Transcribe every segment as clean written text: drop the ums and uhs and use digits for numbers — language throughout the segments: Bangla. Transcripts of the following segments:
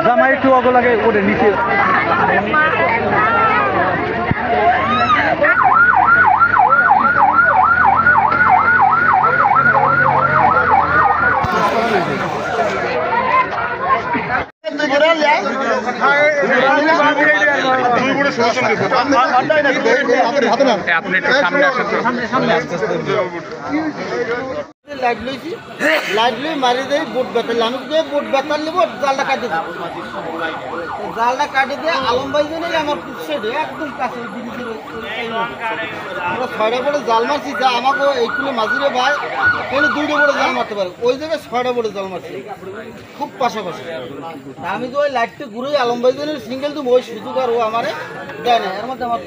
জামাই একটু অগো লাগে ওরে নিচে আপনি একটু সামনে আসেন। লাইট লইছি লাইট লই মারি দেই বুট বেতাল আমি যে বুট বেতাল নিব জালটা কাটি দিই জালটা কাটি দিয়ে আলম ভাই জানি আমার পিছনে একদম কাছে আমরা ছয়টা বড় জাল মারছি যা আমাকে এইগুলো মাঝিরে ভাই এখানে দুইটা বড় জাল মারতে পারে ওই জায়গায় ছয়টা বড় জাল মারছি খুব পাশাপাশি আমি তো ওই লাইটটা ঘুরে আলম ভাই জানি সিঙ্গেল তো ওই সুযোগ আর ও আমারে দেয় না এর মধ্যে আমার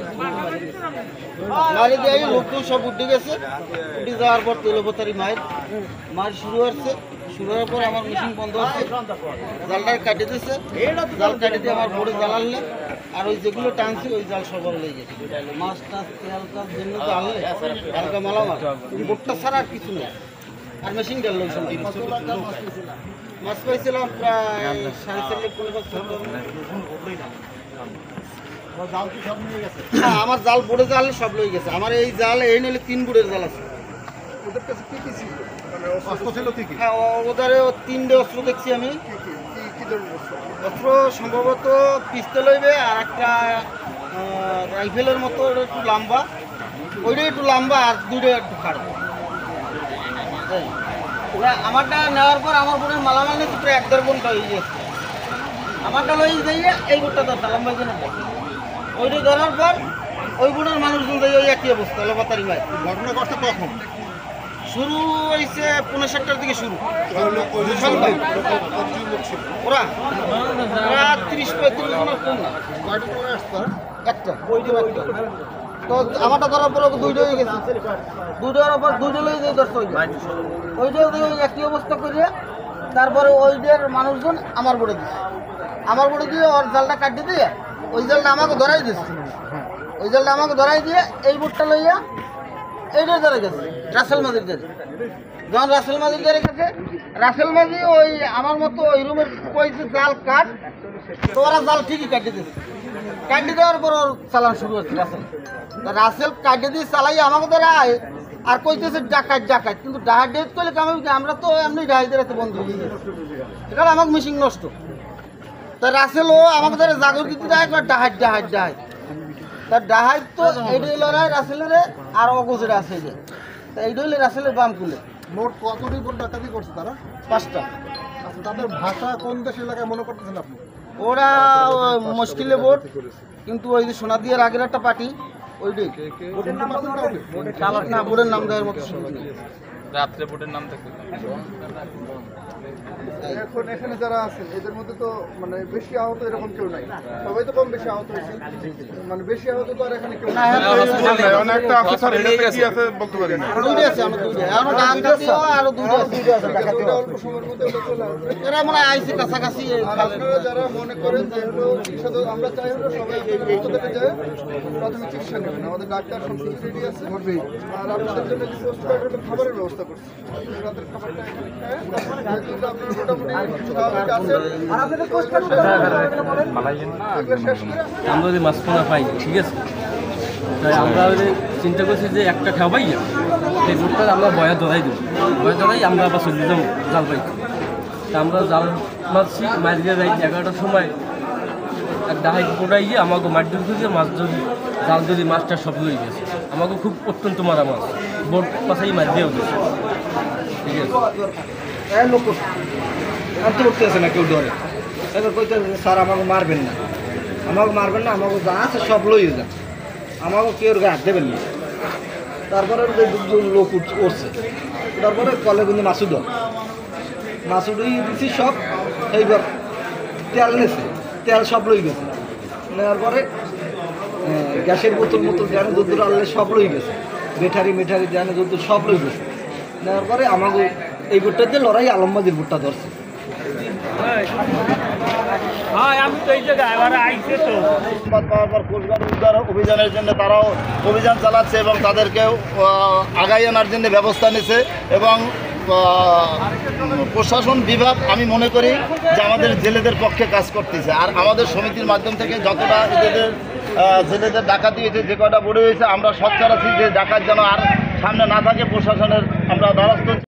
মারি দিয়ে লোকজন সব উঠে গেছে উঠে যাওয়ার পর তেলপতারি মায়ের মাছ শুরু হচ্ছে শুরু হওয়ার পর আমার মেশিন বন্ধ হচ্ছে জালটা কাটে দিয়েছে জাল কাটে দিয়ে আমার বোর্ডে জাল আনলে আর ওই যেগুলো টানছি ওই জাল সবার লেগে গেছে মাছ টাছ তেল টাছ জন্য তো আনলে হালকা মালামাল বোর্ডটা ছাড়া আর কিছু নেই আর মেশিন গেল মাছ পাইছিলাম প্রায় 4.5 আমার জাল বোর্ডে জাল সব লয়ে গেছে আমার এই জাল এই নিলে 3 বোর্ডের জাল আছে ওদের কাছে কি কি ছিল মানে অস্ত্র ছিল কি হ্যাঁ ওদের 3টে অস্ত্র দেখছি আমি কি ধরনের অস্ত্র সম্ভবত পিস্তল হইবে আর একটা রাইফেলের মতো একটু লম্বা ওইটা একটু লম্বা আর দুইটা একটু খাড়া আমারটা নেওয়ার পর আমার বোনের মালামাল নিয়ে প্রায় 1.5 ঘন্টা হয়ে গেছে আমারটা লই যাইয়া এই বোটটা ধরতাম লম্বা জন্য ওইটা ধরার পর ওই বোনের মানুষজন যাই ওই একই অবস্থা লবাতারি মায় ঘটনা ঘটছে কখন শুরু হয়েছে 5:30টার দিকে শুরু ওরা 30-35 জনের কম না একটা তো আমারটা ধরার পর দুইটা হয়ে গেছে দুইটা হওয়ার পর দুইটা লই যাই দর্শক ওইটা একই অবস্থা করে তারপরে ওইটার মানুষজন আমার বোর্ডে দিচ্ছে আমার বোর্ডে দিয়ে ওর জালটা কাটিয়ে দিয়ে ওই জালটা আমাকে ধরাই দিচ্ছে ওই জালটা আমাকে ধরাই দিয়ে এই বোর্ডটা লইয়া এইটার ধরে গেছে রাসেল মাঝির ধরে যখন রাসেল মাঝির ধরে গেছে রাসেল মাঝি ওই আমার মতো ওই রুমের কইছে জাল কাট তো ওরা জাল ঠিকই কাটিয়ে দিচ্ছে কাটিয়ে দেওয়ার পর ওর চালান শুরু হচ্ছে রাসেল রাসেল কাটিয়ে দিয়ে চালাই আমাকে ধরা আর কইতেছে ডাকাত ডাকাত কিন্তু ডাকাত ডেট করলে আমরা তো এমনি ডাকাতের হাতে বন্ধ হয়ে গেছে এখানে আমাকে মিশিং নষ্ট তা রাসেল ও আমাকে ধরে জাগর দিতে দেয় ডাহাত ডাহাত ডাহাত তার ডাহাত তো এইটাই লড়াই রাসেলের আর অগোজের আছে যে তা এইটা হলে রাসেলের বাম খুলে মোট কতটি বোট ডাকাতি করছে তারা 5টা আচ্ছা তাদের ভাষা কোন দেশের এলাকায় মনে করতেছেন আপনি ওরা মুশকিলে বোট কিন্তু ওই যে সোনাদিয়ার আগের একটা পার্টি ওইটাই না বোটের নাম দেওয়ার মতো সুযোগ নেই রাত্রে বোটের নাম থাকবে এখন এখানে যারা আছেন এদের মধ্যে তো মানে বেশি আহত এরকম কেউ নাই সবাই তো কম বেশি আহত হয়েছে মানে বেশি আহত তো আর এখানে কেউ নাই অনেকটা অফিসার কি আছে বলতে পারি না দুইটা আছে আমরা দুইটা এখনো ডাকাতিও আর দুইটা আছে অল্প সময়ের মধ্যে ওটা চলে আসবে এরা মনে হয় আইসি কাছাকাছি আর আপনারা যারা মনে করেন যে হলো চিকিৎসা আমরা চাই হলো সবাই হাসপাতালে যায় প্রাথমিক চিকিৎসা নেবেন আমাদের ডাক্তার সম্পূর্ণ রেডি আছে আর আপনাদের জন্য যে পোস্ট কার্ডের খাবারের ব্যবস্থা করছি রাতের খাবারটা আপনারা মোটামুটি স্বাভাবিক আছেন আর আপনাদের পোস্ট কার্ড আমরা যদি মাছ পোনা পাই ঠিক আছে তাই আমরা চিন্তা করছি যে একটা ঠেয়া পাই সেই বোটটা আমরা বয়া ধরাই দেবো বয়া ধরাই আমরা আবার চলে যাবো জাল পাই তা আমরা জাল মারছি মারিয়ে যাই 11টার সময় এক ডাহাই পোড়াই গিয়ে আমাকে মাঠ ধরে মাছ ধরি জাল ধরি মাছটা সব লই গেছে আমাকে খুব অত্যন্ত মারা মাছ বোট পাশাই মাছ দিয়েও গেছে ঠিক আছে লোক আনতে করতে আছে না কেউ ধরে এবার কইতে স্যার আমাকে মারবেন না আমাকে যা আছে সব লই যান আমাকে কেউ হাত দেবেন না তারপরে লোক উঠছে তারপরে কলে কিন্তু মাসুদই দিচ্ছি সব এইবার তেল নেছে তেল সব লই গেছে নেওয়ার পরে গ্যাসের বোতল জানে দুধ আনলে সব লই গেছে মেঠারি জানে দুধ সব লই গেছে নেওয়ার পরে আমাকে এই বোটটাতে লড়াই আলমবাজির বোটটা ধরছে উদ্ধার অভিযানের জন্য তারাও অভিযান চালাচ্ছে এবং তাদেরকেও আগাই আনার জন্য ব্যবস্থা নিচ্ছে এবং প্রশাসন বিভাগ আমি মনে করি যে আমাদের জেলেদের পক্ষে কাজ করতেছে। আর আমাদের সমিতির মাধ্যম থেকে যতটা জেলেদের ডাকাতি হয়েছে, যে কটা বড় হয়েছে, আমরা সচ্চার আছি যে ডাকাত যেন আর সামনে না থাকে, প্রশাসনের আমরা দ্বারস্থ।